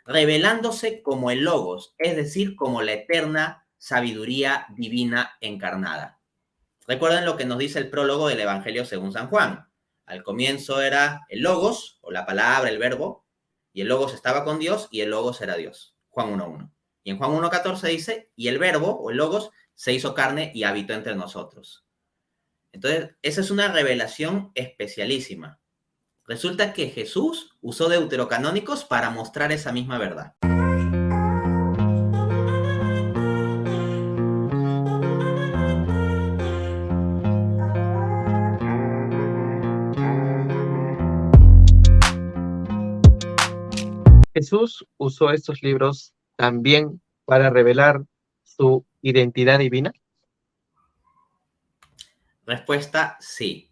revelándose como el Logos, es decir, como la eterna sabiduría divina encarnada. Recuerden lo que nos dice el prólogo del Evangelio según San Juan. Al comienzo era el Logos, o la palabra, el verbo, y el Logos estaba con Dios, y el Logos era Dios. Juan 1:1. Y en Juan 1:14 dice, y el verbo, o el Logos, se hizo carne y habitó entre nosotros. Entonces, esa es una revelación especialísima. Resulta que Jesús usó deuterocanónicos para mostrar esa misma verdad. Jesús usó estos libros también para revelar su identidad divina. Respuesta, sí.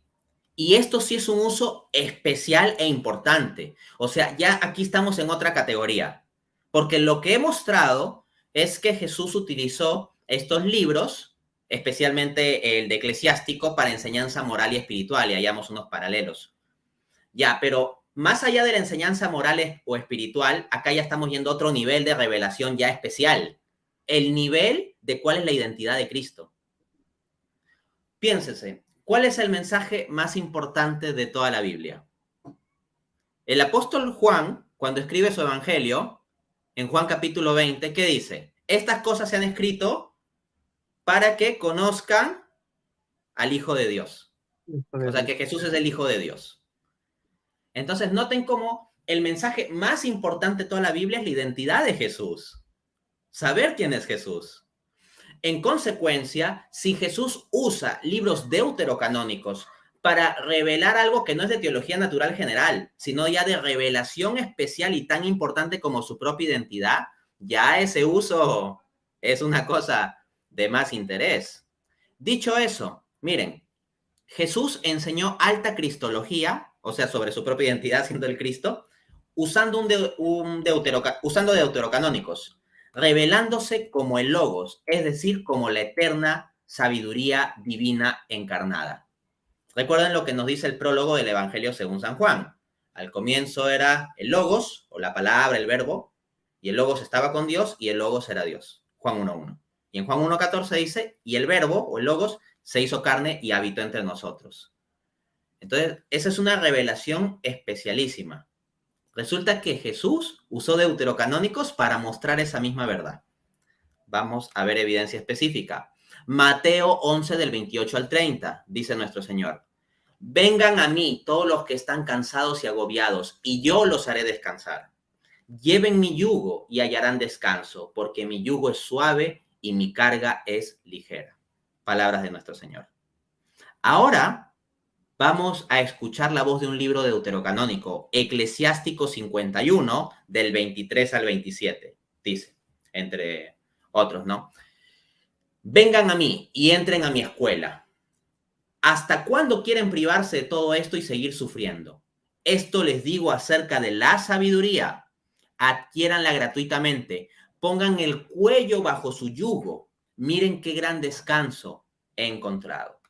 Y esto sí es un uso especial e importante. O sea, ya aquí estamos en otra categoría. Porque lo que he mostrado es que Jesús utilizó estos libros, especialmente el de Eclesiástico, para enseñanza moral y espiritual, y hallamos unos paralelos. Ya, pero más allá de la enseñanza moral o espiritual, acá ya estamos yendo a otro nivel de revelación ya especial. El nivel de cuál es la identidad de Cristo. Piénsese, ¿cuál es el mensaje más importante de toda la Biblia? El apóstol Juan, cuando escribe su evangelio, en Juan capítulo 20, ¿qué dice? Estas cosas se han escrito para que conozcan al Hijo de Dios. O sea, que Jesús es el Hijo de Dios. Entonces, noten cómo el mensaje más importante de toda la Biblia es la identidad de Jesús. Saber quién es Jesús. En consecuencia, si Jesús usa libros deuterocanónicos para revelar algo que no es de teología natural general, sino ya de revelación especial y tan importante como su propia identidad, ya ese uso es una cosa de más interés. Dicho eso, miren, Jesús enseñó alta cristología, o sea, sobre su propia identidad siendo el Cristo, usando deuterocanónicos, revelándose como el Logos, es decir, como la eterna sabiduría divina encarnada. Recuerden lo que nos dice el prólogo del Evangelio según San Juan. Al comienzo era el Logos, o la palabra, el verbo, y el Logos estaba con Dios, y el Logos era Dios. Juan 1:1. Y en Juan 1:14 dice, y el verbo, o el Logos, se hizo carne y habitó entre nosotros. Entonces, esa es una revelación especialísima. Resulta que Jesús usó deuterocanónicos para mostrar esa misma verdad. Vamos a ver evidencia específica. Mateo 11 del 28 al 30, dice nuestro Señor. Vengan a mí todos los que están cansados y agobiados, y yo los haré descansar. Lleven mi yugo y hallarán descanso, porque mi yugo es suave y mi carga es ligera. Palabras de nuestro Señor. Ahora vamos a escuchar la voz de un libro deuterocanónico, Eclesiástico 51, del 23 al 27. Dice, entre otros, ¿no? Vengan a mí y entren a mi escuela. ¿Hasta cuándo quieren privarse de todo esto y seguir sufriendo? Esto les digo acerca de la sabiduría. Adquiéranla gratuitamente. Pongan el cuello bajo su yugo. Miren qué gran descanso he encontrado.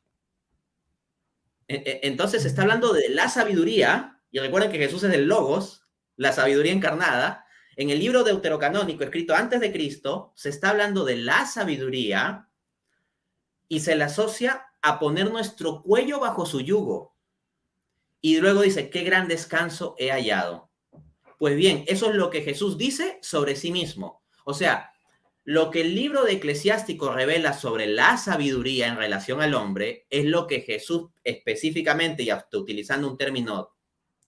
Entonces se está hablando de la sabiduría, y recuerden que Jesús es el Logos, la sabiduría encarnada. En el libro deuterocanónico escrito antes de Cristo, se está hablando de la sabiduría y se le asocia a poner nuestro cuello bajo su yugo. Y luego dice, qué gran descanso he hallado. Pues bien, eso es lo que Jesús dice sobre sí mismo. O sea, lo que el libro de Eclesiástico revela sobre la sabiduría en relación al hombre es lo que Jesús específicamente, y hasta utilizando un término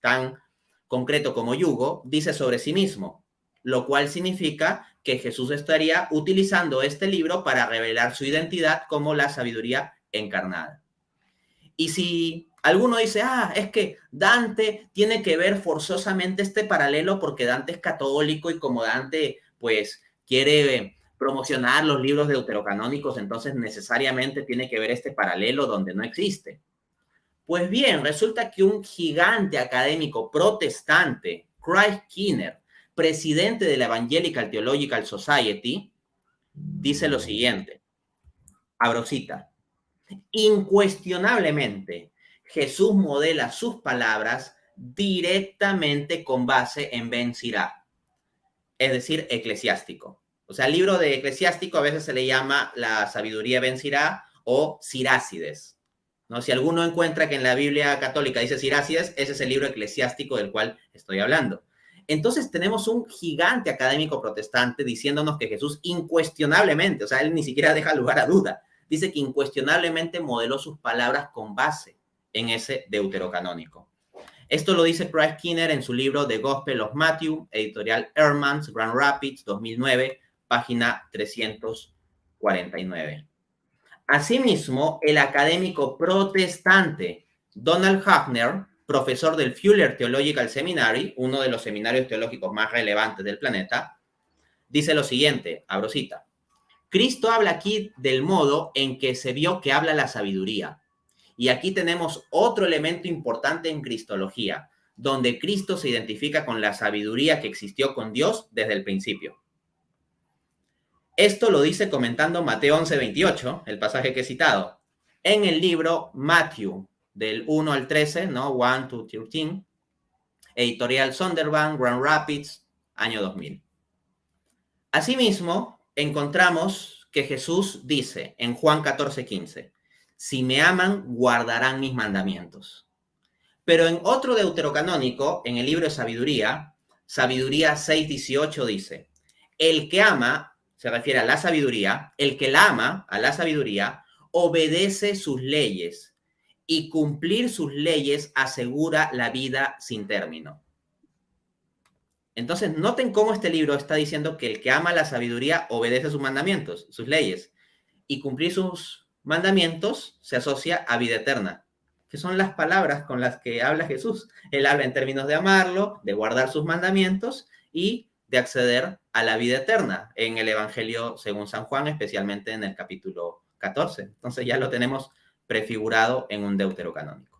tan concreto como yugo, dice sobre sí mismo, lo cual significa que Jesús estaría utilizando este libro para revelar su identidad como la sabiduría encarnada. Y si alguno dice, es que Dante tiene que ver forzosamente este paralelo porque Dante es católico y como Dante, pues, quiere promocionar los libros deuterocanónicos, entonces necesariamente tiene que ver este paralelo donde no existe. Pues bien, resulta que un gigante académico protestante, Craig Keener, presidente de la Evangelical Theological Society, dice lo siguiente, abro cita, incuestionablemente, Jesús modela sus palabras directamente con base en Ben Sirá. es decir, eclesiástico. O sea, el libro de eclesiástico a veces se le llama la sabiduría Ben Sirá o Sirácides, ¿no? Si alguno encuentra que en la Biblia católica dice Sirácides, ese es el libro eclesiástico del cual estoy hablando. Entonces tenemos un gigante académico protestante diciéndonos que Jesús incuestionablemente, o sea, él ni siquiera deja lugar a duda, dice que incuestionablemente modeló sus palabras con base en ese deuterocanónico. Esto lo dice Price Skinner en su libro The Gospel of Matthew, editorial Ehrmans, Grand Rapids, 2009, página 349. Asimismo, el académico protestante Donald Hafner, profesor del Fuller Theological Seminary, uno de los seminarios teológicos más relevantes del planeta, dice lo siguiente, abro cita: Cristo habla aquí del modo en que se vio que habla la sabiduría. Y aquí tenemos otro elemento importante en cristología, donde Cristo se identifica con la sabiduría que existió con Dios desde el principio. Esto lo dice comentando Mateo 11:28, el pasaje que he citado, en el libro Matthew, del 1 al 13, ¿no? 1 to 13, editorial Zondervan, Grand Rapids, año 2000. Asimismo, encontramos que Jesús dice en Juan 14:15, si me aman, guardarán mis mandamientos. Pero en otro deuterocanónico, en el libro de Sabiduría, Sabiduría 6:18 dice, el que ama, se refiere a la sabiduría, el que la ama, a la sabiduría, obedece sus leyes, y cumplir sus leyes asegura la vida sin término. Entonces, noten cómo este libro está diciendo que el que ama la sabiduría obedece sus mandamientos, sus leyes, y cumplir sus mandamientos se asocia a vida eterna, que son las palabras con las que habla Jesús. Él habla en términos de amarlo, de guardar sus mandamientos y de acceder a la vida eterna en el Evangelio según San Juan, especialmente en el capítulo 14. Entonces ya lo tenemos prefigurado en un deuterocanónico.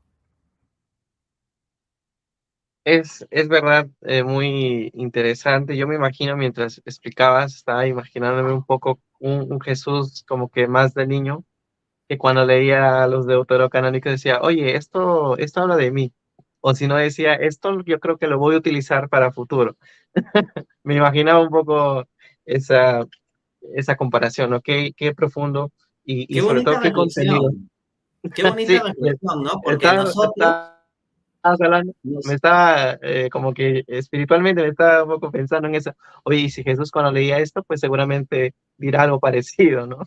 Es verdad, muy interesante. Yo me imagino, mientras explicabas, estaba imaginándome un poco un Jesús como que más de niño, que cuando leía los deuterocanónicos decía, oye, esto habla de mí. O si no decía, esto yo creo que lo voy a utilizar para futuro. Me imaginaba un poco esa, esa comparación, ¿no? Qué profundo y Qué sobre todo bonita qué contenido. reflexión, qué bonita Sí, reflexión, ¿no? Porque está, nosotros está hablando, me nos, estaba como que espiritualmente me estaba un poco pensando en eso. Oye, y si Jesús cuando leía esto, pues seguramente dirá algo parecido, ¿no?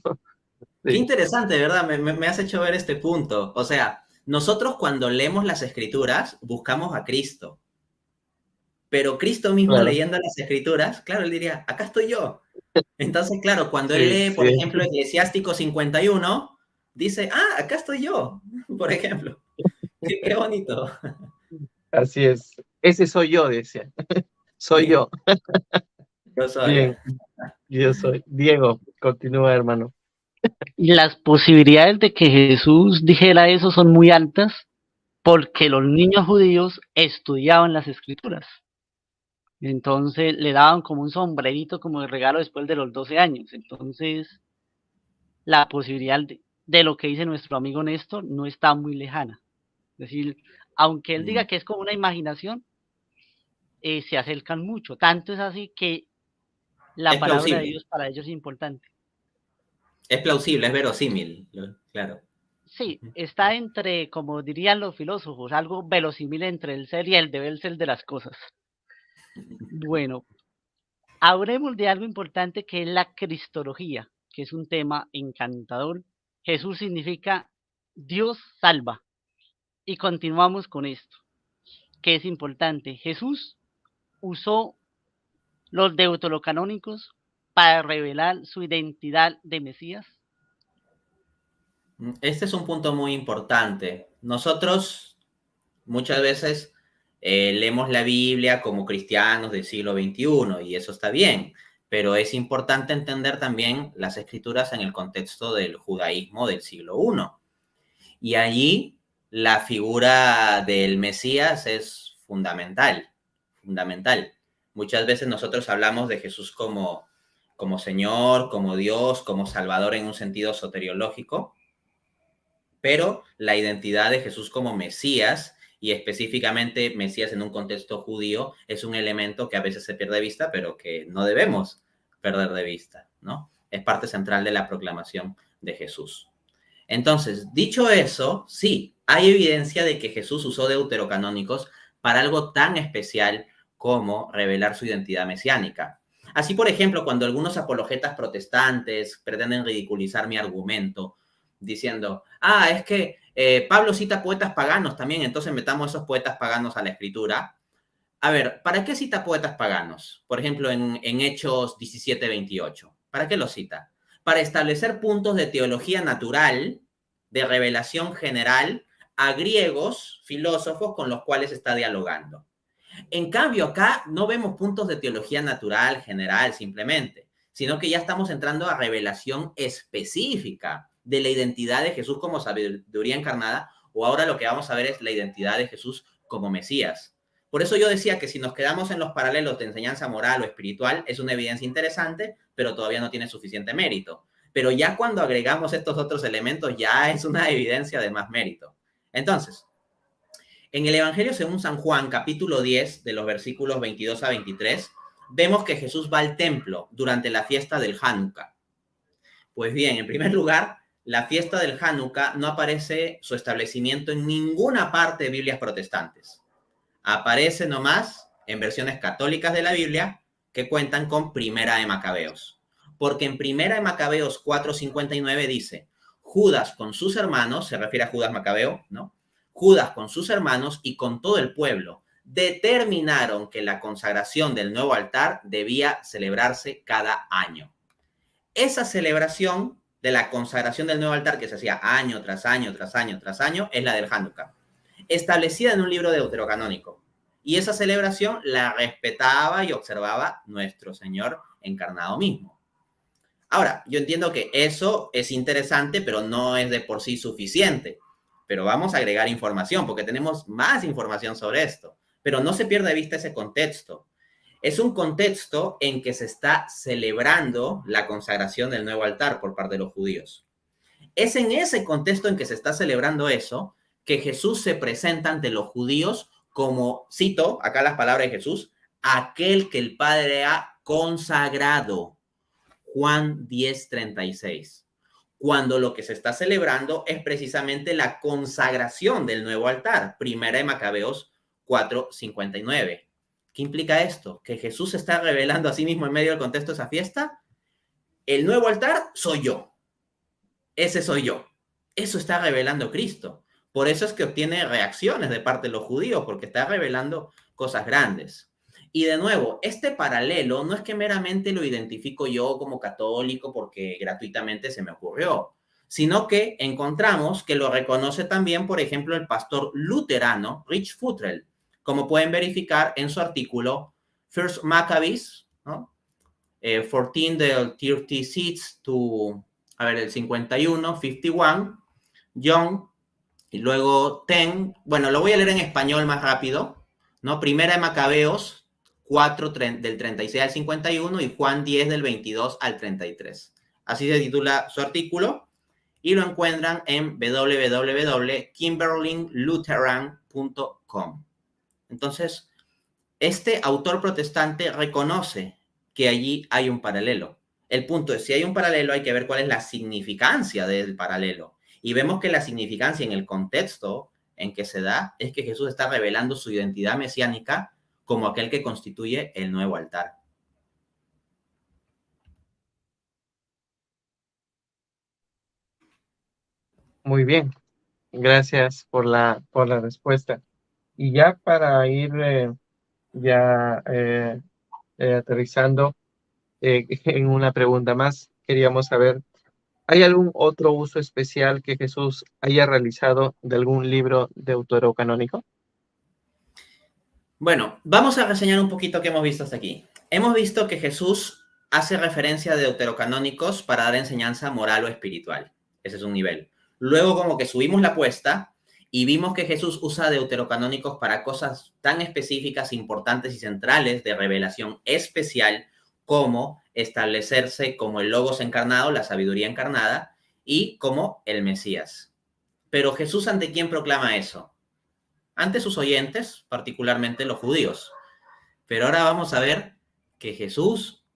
qué Sí, interesante, ¿verdad? Me has hecho ver este punto. O sea, nosotros cuando leemos las escrituras buscamos a Cristo, pero Cristo mismo claro. leyendo las escrituras, claro, él diría, acá estoy yo. Entonces, claro, cuando él Sí, lee, por sí, ejemplo, Eclesiástico 51, dice, acá estoy yo, por ejemplo. Qué bonito. así es. Ese soy yo, decía. Soy Sí, yo. yo soy. Bien, yo soy. Diego, continúa, hermano. Las posibilidades de que Jesús dijera eso son muy altas porque los niños judíos estudiaban las escrituras. Entonces le daban como un sombrerito como de regalo después de los 12 años. Entonces la posibilidad de lo que dice nuestro amigo Néstor no está muy lejana. Es decir, aunque él diga que es como una imaginación, se acercan mucho. Tanto es así que la Es palabra de plausible, Dios para ellos es importante. es plausible, es verosímil, claro. Sí, está entre, como dirían los filósofos, algo verosímil entre el ser y el deber ser de las cosas. Bueno, hablemos de algo importante que es la cristología, que es un tema encantador. Jesús significa Dios salva. Y continuamos con esto, que es importante. Jesús usó los deuterocanónicos para revelar su identidad de Mesías. Este es un punto muy importante. Nosotros muchas veces leemos la Biblia como cristianos del siglo XXI y eso está bien, pero es importante entender también las escrituras en el contexto del judaísmo del siglo I. Y allí la figura del Mesías es fundamental, fundamental. Muchas veces nosotros hablamos de Jesús como Señor, como Dios, como Salvador en un sentido soteriológico, pero la identidad de Jesús como Mesías y específicamente Mesías en un contexto judío es un elemento que a veces se pierde de vista, pero que no debemos perder de vista, ¿no? Es parte central de la proclamación de Jesús. Entonces, dicho eso, sí, hay evidencia de que Jesús usó deuterocanónicos para algo tan especial como revelar su identidad mesiánica. Así, por ejemplo, cuando algunos apologetas protestantes pretenden ridiculizar mi argumento diciendo, es que Pablo cita poetas paganos también, entonces metamos esos poetas paganos a la escritura. A ver, ¿para qué cita poetas paganos? Por ejemplo, en Hechos 17:28. ¿Para qué los cita? Para establecer puntos de teología natural, de revelación general, a griegos, filósofos con los cuales está dialogando. En cambio, acá no vemos puntos de teología natural, general, simplemente, sino que ya estamos entrando a revelación específica de la identidad de Jesús como sabiduría encarnada, o ahora lo que vamos a ver es la identidad de Jesús como Mesías. Por eso yo decía que si nos quedamos en los paralelos de enseñanza moral o espiritual, es una evidencia interesante, pero todavía no tiene suficiente mérito. Pero ya cuando agregamos estos otros elementos, ya es una evidencia de más mérito. Entonces, en el Evangelio según San Juan, capítulo 10, de los versículos 22 a 23, vemos que Jesús va al templo durante la fiesta del Hanukkah. Pues bien, en primer lugar, la fiesta del Hanukkah no aparece su establecimiento en ninguna parte de Biblias protestantes. Aparece nomás en versiones católicas de la Biblia que cuentan con Primera de Macabeos. Porque en Primera de Macabeos 4:59 dice, Judas con sus hermanos, se refiere a Judas Macabeo, ¿no? Judas con sus hermanos y con todo el pueblo determinaron que la consagración del nuevo altar debía celebrarse cada año. Esa celebración de la consagración del nuevo altar que se hacía año tras año, tras año, tras año, es la del Hanukkah, establecida en un libro deuterocanónico. Y esa celebración la respetaba y observaba nuestro Señor encarnado mismo. Ahora, yo entiendo que eso es interesante, pero no es de por sí suficiente. Pero vamos a agregar información, porque tenemos más información sobre esto. Pero no se pierda de vista ese contexto. Es un contexto en que se está celebrando la consagración del nuevo altar por parte de los judíos. Es en ese contexto en que se está celebrando eso que Jesús se presenta ante los judíos como, cito acá las palabras de Jesús, aquel que el Padre ha consagrado. Juan 10:36. Cuando lo que se está celebrando es precisamente la consagración del nuevo altar. Primera de Macabeos 4:59. ¿Qué implica esto? ¿Que Jesús se está revelando a sí mismo en medio del contexto de esa fiesta? El nuevo altar soy yo. Ese soy yo. Eso está revelando Cristo. Por eso es que obtiene reacciones de parte de los judíos, porque está revelando cosas grandes. Y de nuevo, este paralelo no es que meramente lo identifico yo como católico porque gratuitamente se me ocurrió, sino que encontramos que lo reconoce también, por ejemplo, el pastor luterano Rich Futrell, como pueden verificar en su artículo First Maccabees, ¿no? 14 del 36 to, el 51, 51, John, y luego 10, bueno, lo voy a leer en español más rápido, ¿no? Primera de Macabeos 4 del 36 al 51 y Juan 10 del 22 al 33. Así se titula su artículo y lo encuentran en www.kimberlinglutheran.com. Entonces, este autor protestante reconoce que allí hay un paralelo. El punto es, si hay un paralelo, hay que ver cuál es la significancia del paralelo. Y vemos que la significancia en el contexto en que se da es que Jesús está revelando su identidad mesiánica como aquel que constituye el nuevo altar. Muy bien, gracias por la respuesta. Y ya para ir aterrizando en una pregunta más, queríamos saber, ¿hay algún otro uso especial que Jesús haya realizado de algún libro deuterocanónico? Bueno, vamos a reseñar un poquito qué hemos visto hasta aquí. Hemos visto que Jesús hace referencia a deuterocanónicos para dar enseñanza moral o espiritual. Ese es un nivel. Luego como que subimos la apuesta y vimos que Jesús usa deuterocanónicos para cosas tan específicas, importantes y centrales de revelación especial como establecerse como el Logos encarnado, la sabiduría encarnada, y como el Mesías. Pero Jesús, ¿ante quién proclama eso? ante sus oyentes, particularmente los judíos. Pero ahora vamos a ver que Jesús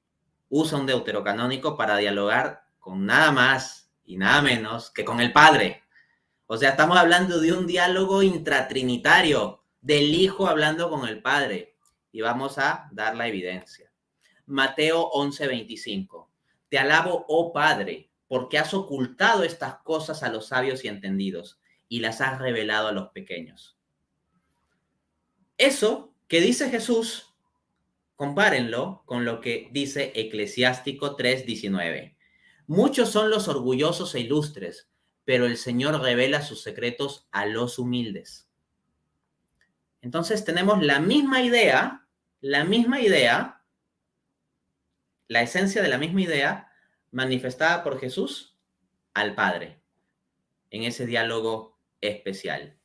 usa un deuterocanónico para dialogar con nada más y nada menos que con el Padre. O sea, estamos hablando de un diálogo intratrinitario, del Hijo hablando con el Padre. Y vamos a dar la evidencia. Mateo 11:25. Te alabo, oh Padre, porque has ocultado estas cosas a los sabios y entendidos y las has revelado a los pequeños. Eso que dice Jesús, compárenlo con lo que dice Eclesiástico 3:19. Muchos son los orgullosos e ilustres, pero el Señor revela sus secretos a los humildes. Entonces tenemos la misma idea, la esencia de la misma idea manifestada por Jesús al Padre en ese diálogo especial.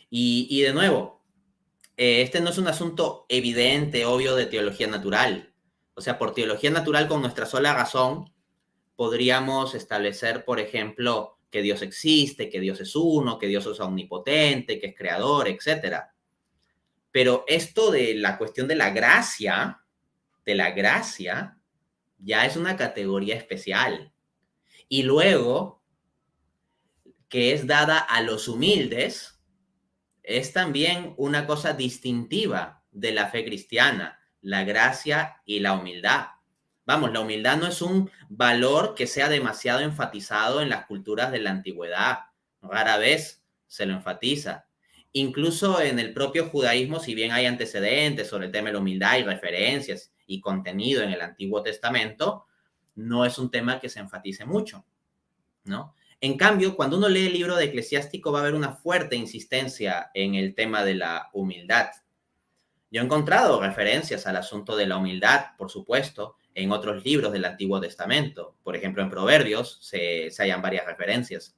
Y de nuevo, este no es un asunto evidente, obvio de teología natural. O sea, por teología natural, con nuestra sola razón, podríamos establecer, por ejemplo, que Dios existe, que Dios es uno, que Dios es omnipotente, que es creador, etc. Pero esto de la cuestión de la gracia, ya es una categoría especial. Y luego, que es dada a los humildes, es también una cosa distintiva de la fe cristiana, la gracia y la humildad. Vamos, la humildad no es un valor que sea demasiado enfatizado en las culturas de la antigüedad. Rara vez se lo enfatiza. Incluso en el propio judaísmo, si bien hay antecedentes sobre el tema de la humildad y referencias y contenido en el Antiguo Testamento, no es un tema que se enfatice mucho, ¿no? En cambio, cuando uno lee el libro de Eclesiástico va a haber una fuerte insistencia en el tema de la humildad. Yo he encontrado referencias al asunto de la humildad, por supuesto, en otros libros del Antiguo Testamento. Por ejemplo, en Proverbios se hallan varias referencias.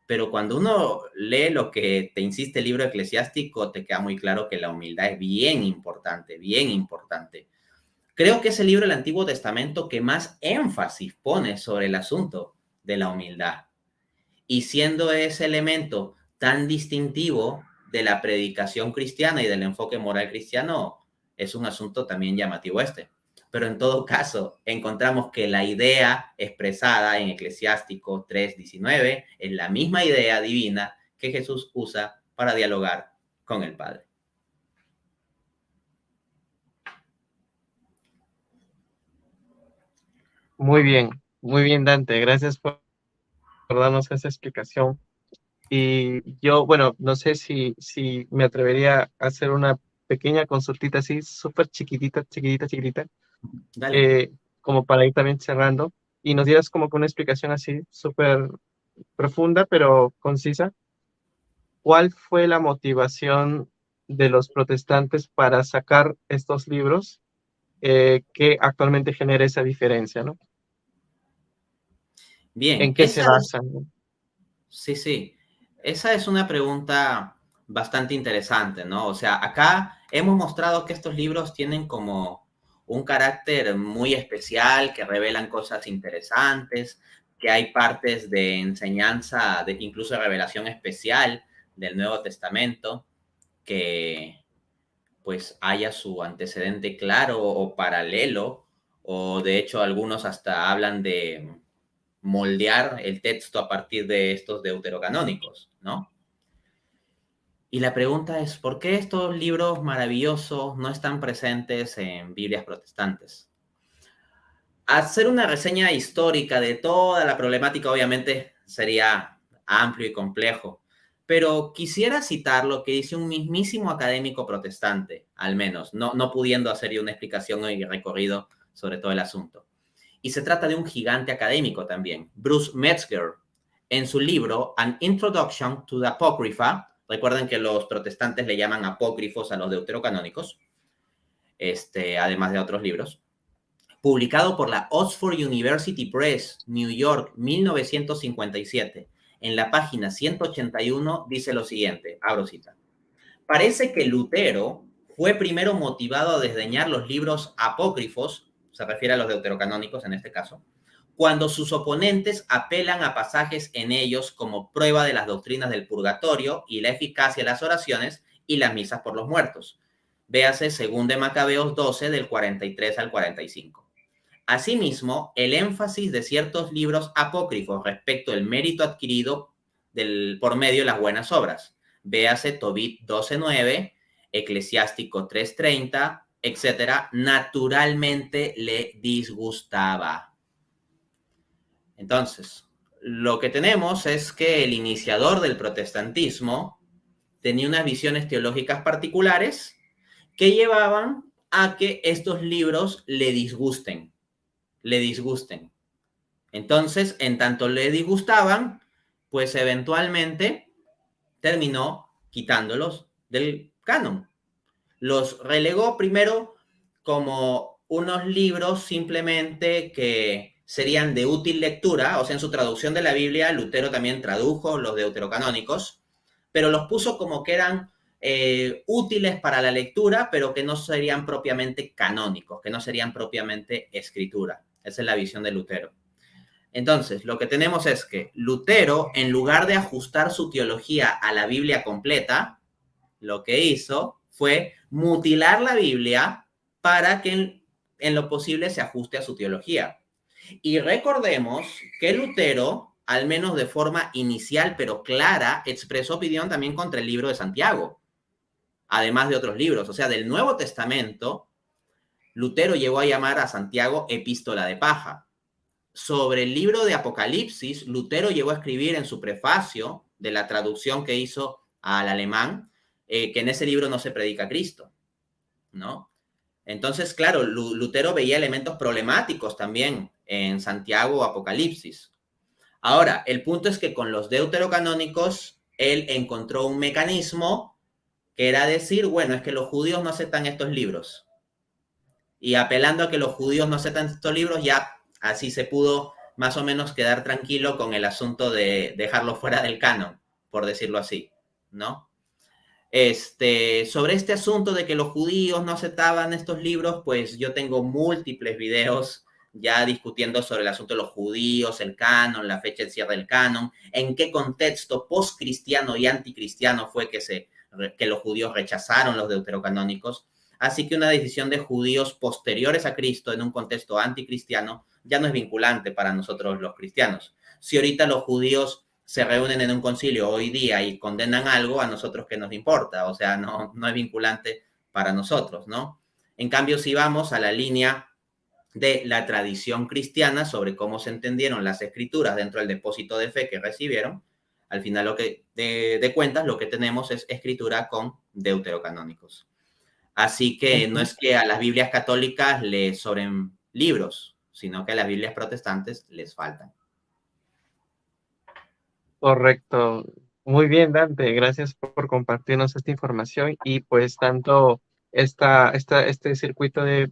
Pero cuando uno lee lo que te insiste el libro eclesiástico, te queda muy claro que la humildad es bien importante, bien importante. Creo que es el libro del Antiguo Testamento que más énfasis pone sobre el asunto de la humildad. Y siendo ese elemento tan distintivo de la predicación cristiana y del enfoque moral cristiano, es un asunto también llamativo este. Pero en todo caso, encontramos que la idea expresada en Eclesiástico 3:19 es la misma idea divina que Jesús usa para dialogar con el Padre. Muy bien, Dante. Gracias por darnos esa explicación. Y yo, bueno, no sé si me atrevería a hacer una pequeña consultita así, súper chiquitita, Dale. como para ir también cerrando, y nos dieras como que una explicación así, súper profunda, pero concisa. ¿Cuál fue la motivación de los protestantes para sacar estos libros que actualmente genera esa diferencia, ¿no? ¿En Bien, qué se basan, ¿no? sí. Esa es una pregunta bastante interesante, ¿no? O sea, acá hemos mostrado que estos libros tienen como un carácter muy especial, que revelan cosas interesantes, que hay partes de enseñanza, de incluso de revelación especial del Nuevo Testamento, que pues haya su antecedente claro o paralelo, o de hecho algunos hasta hablan de moldear el texto a partir de estos deuterocanónicos, ¿no? Y la pregunta es, ¿por qué estos libros maravillosos no están presentes en Biblias protestantes? Hacer una reseña histórica de toda la problemática obviamente sería amplio y complejo, pero quisiera citar lo que dice un mismísimo académico protestante, al menos, no pudiendo hacer yo una explicación y recorrido sobre todo el asunto. Y se trata de un gigante académico también, Bruce Metzger, en su libro An Introduction to the Apocrypha. Recuerden que los protestantes le llaman apócrifos a los deuterocanónicos, además de otros libros. Publicado por la Oxford University Press, New York, 1957. En la página 181 dice lo siguiente, abro cita. Parece que Lutero fue primero motivado a desdeñar los libros apócrifos, se refiere a los deuterocanónicos en este caso, cuando sus oponentes apelan a pasajes en ellos como prueba de las doctrinas del purgatorio y la eficacia de las oraciones y las misas por los muertos. Véase 2 de Macabeos 12, del 43 al 45. Asimismo, el énfasis de ciertos libros apócrifos respecto del mérito adquirido por medio de las buenas obras. Véase Tobit 12:9, Eclesiástico 3:30, etcétera, naturalmente le disgustaba. Entonces, lo que tenemos es que el iniciador del protestantismo tenía unas visiones teológicas particulares que llevaban a que estos libros le disgusten. Entonces, en tanto le disgustaban, pues eventualmente terminó quitándolos del canon. Los relegó primero como unos libros simplemente que serían de útil lectura, o sea, en su traducción de la Biblia, Lutero también tradujo los deuterocanónicos, pero los puso como que eran útiles para la lectura, pero que no serían propiamente canónicos, que no serían propiamente escritura. Esa es la visión de Lutero. Entonces, lo que tenemos es que Lutero, en lugar de ajustar su teología a la Biblia completa, lo que hizo fue mutilar la Biblia para que en lo posible se ajuste a su teología. Y recordemos que Lutero, al menos de forma inicial pero clara, expresó opinión también contra el libro de Santiago, además de otros libros. O sea, del Nuevo Testamento, Lutero llegó a llamar a Santiago epístola de paja. Sobre el libro de Apocalipsis, Lutero llegó a escribir en su prefacio de la traducción que hizo al alemán, que en ese libro no se predica a Cristo, ¿no? Entonces, claro, Lutero veía elementos problemáticos también en Santiago o Apocalipsis. Ahora, el punto es que con los deuterocanónicos, él encontró un mecanismo que era decir, bueno, es que los judíos no aceptan estos libros. Y apelando a que los judíos no aceptan estos libros, ya así se pudo más o menos quedar tranquilo con el asunto de dejarlo fuera del canon, por decirlo así, ¿no? Sobre este asunto de que los judíos no aceptaban estos libros, pues yo tengo múltiples videos ya discutiendo sobre el asunto de los judíos, el canon, la fecha de cierre del canon, en qué contexto postcristiano y anticristiano fue que los judíos rechazaron los deuterocanónicos. Así que una decisión de judíos posteriores a Cristo en un contexto anticristiano ya no es vinculante para nosotros los cristianos. Si ahorita los judíos se reúnen en un concilio hoy día y condenan algo, a nosotros qué nos importa, o sea, no es vinculante para nosotros, ¿no? En cambio, si vamos a la línea de la tradición cristiana sobre cómo se entendieron las escrituras dentro del depósito de fe que recibieron, al final lo que de cuentas lo que tenemos es escritura con deuterocanónicos. Así que no es que a las Biblias católicas les sobren libros, sino que a las Biblias protestantes les faltan. Correcto. Muy bien, Dante. Gracias por compartirnos esta información y pues tanto este circuito de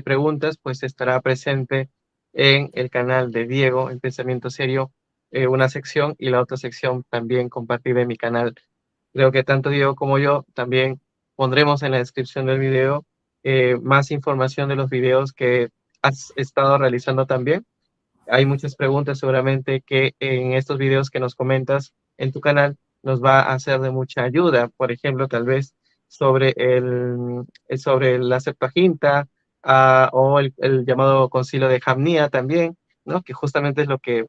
preguntas pues estará presente en el canal de Diego, en Pensamiento Serio, una sección y la otra sección también compartida en mi canal. Creo que tanto Diego como yo también pondremos en la descripción del video más información de los videos que has estado realizando también. Hay muchas preguntas seguramente que en estos videos que nos comentas en tu canal nos va a ser de mucha ayuda. Por ejemplo, tal vez sobre sobre la Septuaginta o el llamado Concilio de Jamnia también, ¿no? Que justamente es lo que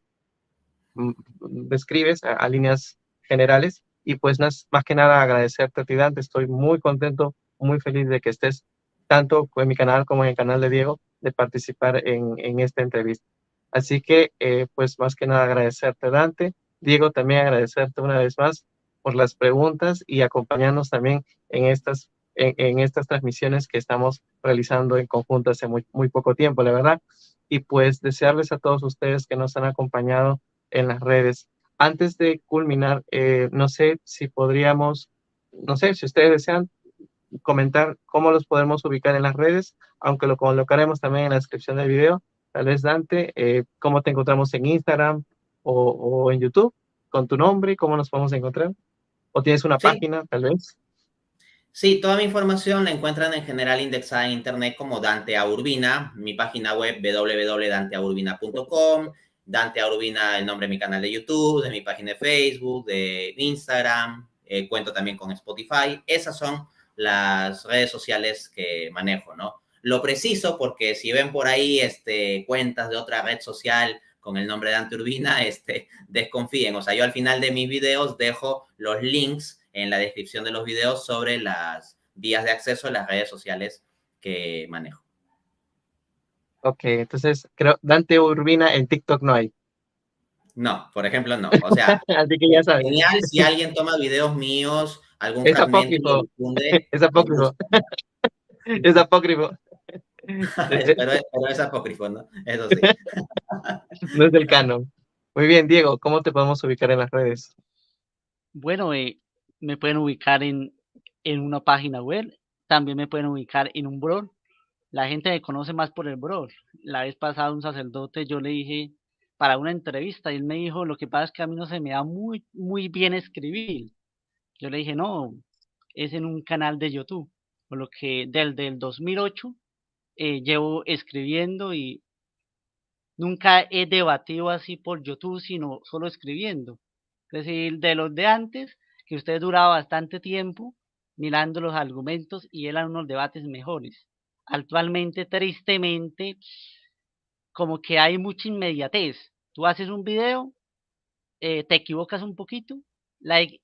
describes a líneas generales. Y pues más que nada agradecerte a ti, Dante. Estoy muy contento, muy feliz de que estés tanto en mi canal como en el canal de Diego de participar en esta entrevista. Así que, pues más que nada agradecerte, Dante. Diego, también agradecerte una vez más por las preguntas y acompañarnos también en estas transmisiones que estamos realizando en conjunto hace muy poco tiempo, la verdad. Y pues desearles a todos ustedes que nos han acompañado en las redes. Antes de culminar, no sé si podríamos, no sé si ustedes desean comentar cómo los podemos ubicar en las redes, aunque lo colocaremos también en la descripción del video. Tal vez, Dante, cómo te encontramos en Instagram o en YouTube, con tu nombre, cómo nos podemos encontrar. ¿O tienes una Sí, página, tal vez? Sí, toda mi información la encuentran en general indexada en internet como Dante A. Urbina, mi página web www.danteaurbina.com, Dante A. Urbina, el nombre de mi canal de YouTube, de mi página de Facebook, de Instagram, cuento también con Spotify. Esas son las redes sociales que manejo, ¿no? Lo preciso porque si ven por ahí cuentas de otra red social con el nombre de Dante Urbina, desconfíen. O sea, yo al final de mis videos dejo los links en la descripción de los videos sobre las vías de acceso a las redes sociales que manejo. Ok, entonces creo Dante Urbina en TikTok no hay. No, por ejemplo, no. O sea, Así que ya sabes. genial si alguien toma videos míos, algún Es fragmento y lo apócrifo. difunde, Es con apócrifo. gusto. Es apócrifo. Pero es apócrifo, ¿no? Eso sí. No es del canon. Muy bien, Diego, ¿cómo te podemos ubicar en las redes? Bueno, me pueden ubicar en una página web, también me pueden ubicar en un blog. La gente me conoce más por el blog. La vez pasada un sacerdote yo le dije para una entrevista y él me dijo, lo que pasa es que a mí no se me da muy bien escribir. Yo le dije, no, es en un canal de YouTube, por lo que del 2008 llevo escribiendo y nunca he debatido así por YouTube, sino solo escribiendo. Es decir, de los de antes, que usted duraba bastante tiempo mirando los argumentos y eran unos debates mejores. Actualmente, tristemente, como que hay mucha inmediatez. Tú haces un video, te equivocas un poquito, like,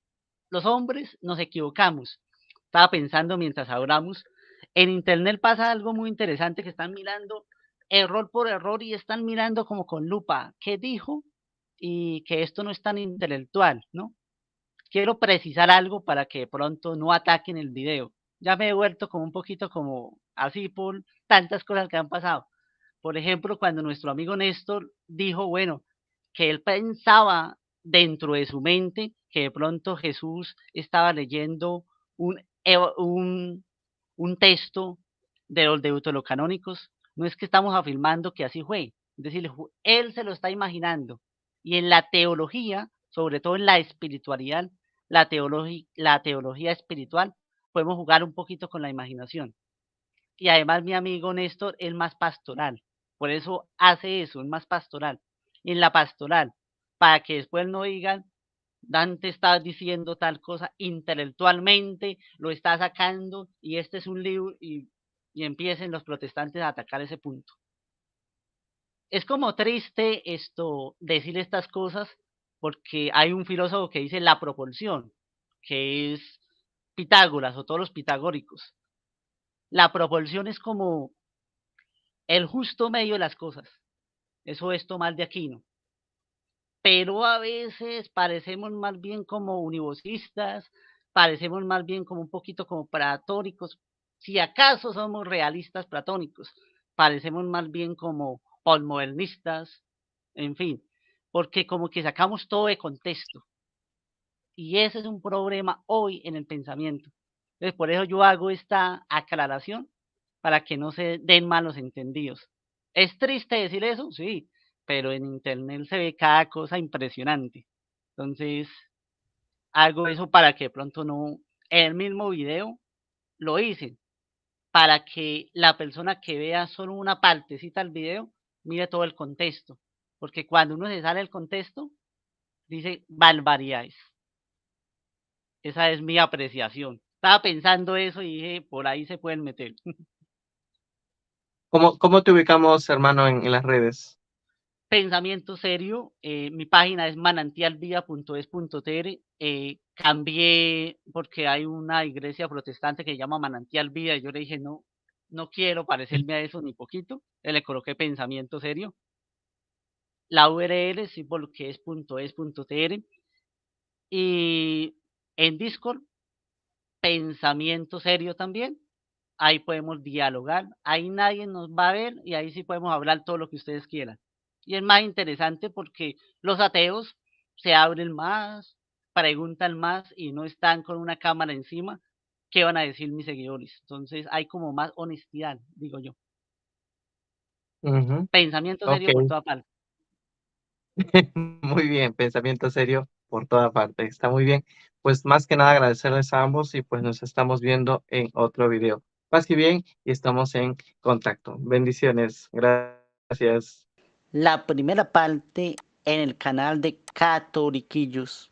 los hombres nos equivocamos. Estaba pensando mientras hablamos, en internet pasa algo muy interesante que están mirando error por error y están mirando como con lupa qué dijo y que esto no es tan intelectual, ¿no? Quiero precisar algo para que de pronto no ataquen el video. Ya me he vuelto como un poquito como así por tantas cosas que han pasado. Por ejemplo, cuando nuestro amigo Néstor dijo, bueno, que él pensaba dentro de su mente que de pronto Jesús estaba leyendo un, un texto de los deuterocanónicos, no es que estamos afirmando que así fue, es decir, él se lo está imaginando. Y en la teología, sobre todo en la espiritualidad, la teología espiritual, podemos jugar un poquito con la imaginación. Y además mi amigo Néstor es más pastoral, por eso hace eso, es más pastoral. Y en la pastoral, para que después no digan, Dante está diciendo tal cosa intelectualmente, lo está sacando y este es un libro y empiecen los protestantes a atacar ese punto. Es como triste esto, decir estas cosas, porque hay un filósofo que dice la proporción, que es Pitágoras o todos los pitagóricos. La proporción es como el justo medio de las cosas. Eso es Tomás de Aquino. Pero a veces parecemos más bien como univocista, parecemos más bien como un poquito como platónicos, si acaso somos realistas platónicos, parecemos más bien como postmodernistas, en fin, porque como que sacamos todo de contexto. Y ese es un problema hoy en el pensamiento. Entonces, por eso yo hago esta aclaración para que no se den malos entendidos. ¿Es triste decir eso? Sí, pero en internet se ve cada cosa impresionante. Entonces, hago eso para que de pronto no, en el mismo video lo hice, para que la persona que vea solo una partecita del video mire todo el contexto. Porque cuando uno se sale del contexto, dice barbaridades. Esa es mi apreciación. Estaba pensando eso y dije, por ahí se pueden meter. ¿Cómo te ubicamos, hermano, en las redes? Pensamiento serio, mi página es manantialvida.es.tr, cambié porque hay una iglesia protestante que se llama Manantial Vida y yo le dije, no, no quiero parecerme a eso ni poquito, le coloqué pensamiento serio. La URL sí porque es.es.tr y en Discord, pensamiento serio también. Ahí podemos dialogar, ahí nadie nos va a ver y ahí sí podemos hablar todo lo que ustedes quieran. Y es más interesante porque los ateos se abren más, preguntan más y no están con una cámara encima. ¿Qué van a decir mis seguidores? Entonces hay como más honestidad, digo yo. Ujú. Pensamiento Ok, serio por toda parte. muy bien, pensamiento serio por toda parte, está muy bien. pues más que nada agradecerles a ambos y pues nos estamos viendo en otro video. Paz y bien y estamos en contacto. Bendiciones. Gracias. La primera parte en el canal de Catoliquillos.